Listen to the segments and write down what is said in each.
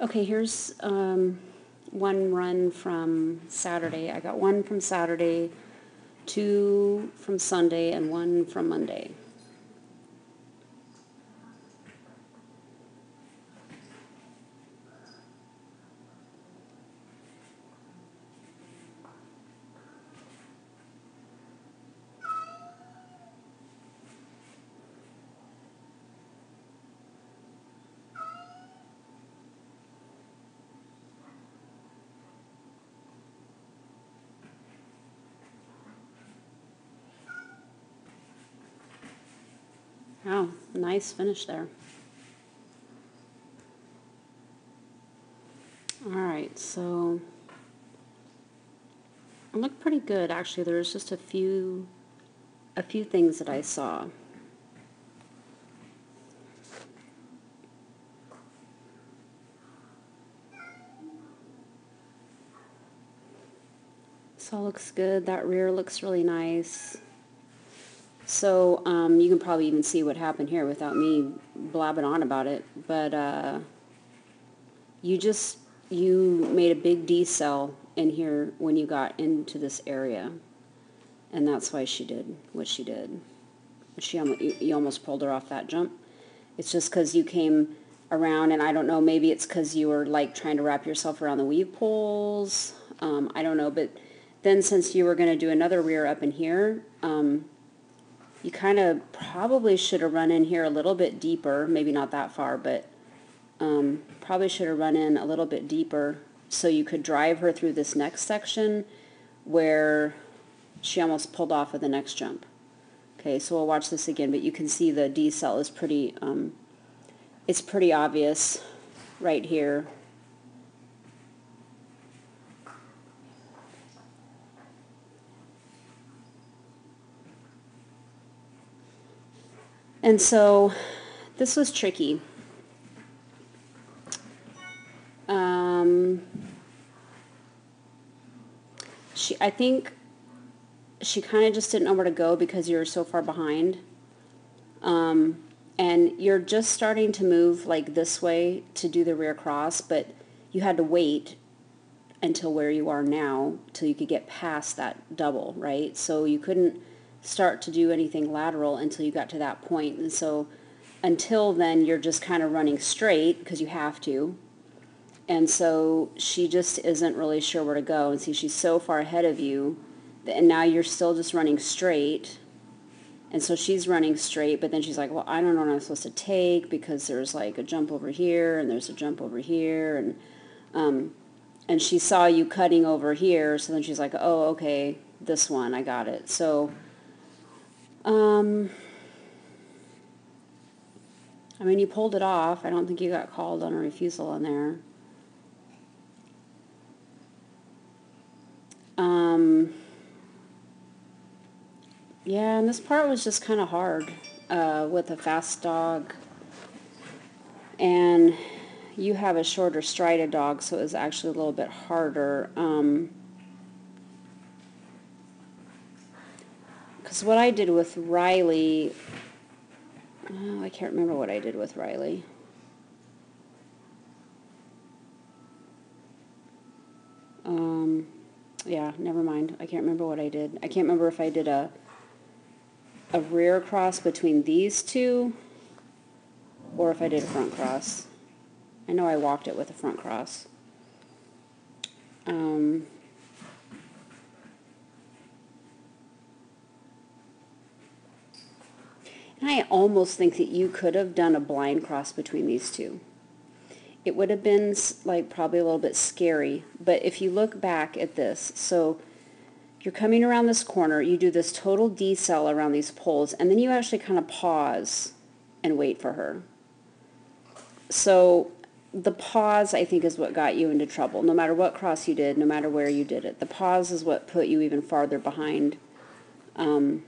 Okay, here's one run from Saturday. I got one from Saturday, two from Sunday, and one from Monday. Wow, nice finish there. Alright, so it looked pretty good actually. There's just a few things that I saw. This all looks good. That rear looks really nice. So you can probably even see what happened here without me blabbing on about it. But you made a big decel in here when you got into this area, and that's why she did what she did. You almost pulled her off that jump. It's just because you came around, and I don't know, maybe it's because you were like trying to wrap yourself around the weave poles. I don't know, but then since you were going to do another rear up in here, you kind of probably should have run in here a little bit deeper, maybe not that far, but probably should have run in a little bit deeper so you could drive her through this next section where she almost pulled off of the next jump. Okay, so we'll watch this again, but you can see the decel is pretty, it's pretty obvious right here. And so this was tricky. I think she kind of just didn't know where to go because you were so far behind. And you're just starting to move like this way to do the rear cross, but you had to wait until where you are now till you could get past that double, right? So you couldn't start to do anything lateral until you got to that point. And so until then, you're just kind of running straight because you have to. And so she just isn't really sure where to go. And see, she's so far ahead of you, and now you're still just running straight. And so she's running straight, but then she's like, well, I don't know what I'm supposed to take because there's like a jump over here and there's a jump over here. And she saw you cutting over here, so then she's like, oh, okay, this one, I got it. So, I mean, you pulled it off. I don't think you got called on a refusal on there. Yeah, and this part was just kind of hard with a fast dog. And you have a shorter strided dog, so it was actually a little bit harder. Because what I did with Riley, oh, I can't remember what I did with Riley. Yeah, never mind. I can't remember what I did. I can't remember if I did a rear cross between these two or if I did a front cross. I know I walked it with a front cross. And I almost think that you could have done a blind cross between these two. It would have been like probably a little bit scary, but if you look back at this, so you're coming around this corner, you do this total decel around these poles, and then you actually kind of pause and wait for her. So the pause, I think, is what got you into trouble. No matter what cross you did, no matter where you did it, the pause is what put you even farther behind than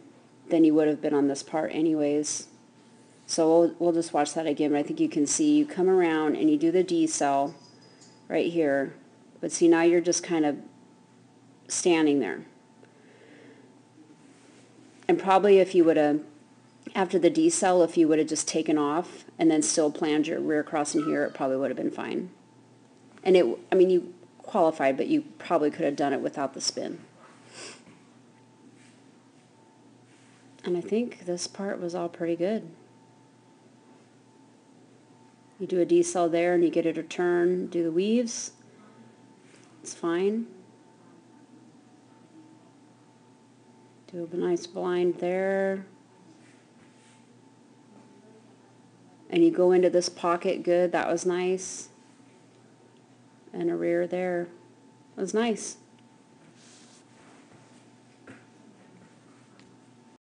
you would have been on this part anyways. So we'll just watch that again, but I think you can see you come around and you do the decel right here. But see, now you're just kind of standing there. And probably if you would have, after the decel, if you would have just taken off and then still planned your rear cross in here, it probably would have been fine. And I mean, you qualified, but you probably could have done it without the spin. And I think this part was all pretty good. You do a decel there and you get it to turn, do the weaves. It's fine. Do a nice blind there. And you go into this pocket good. That was nice. And a rear there. That was nice.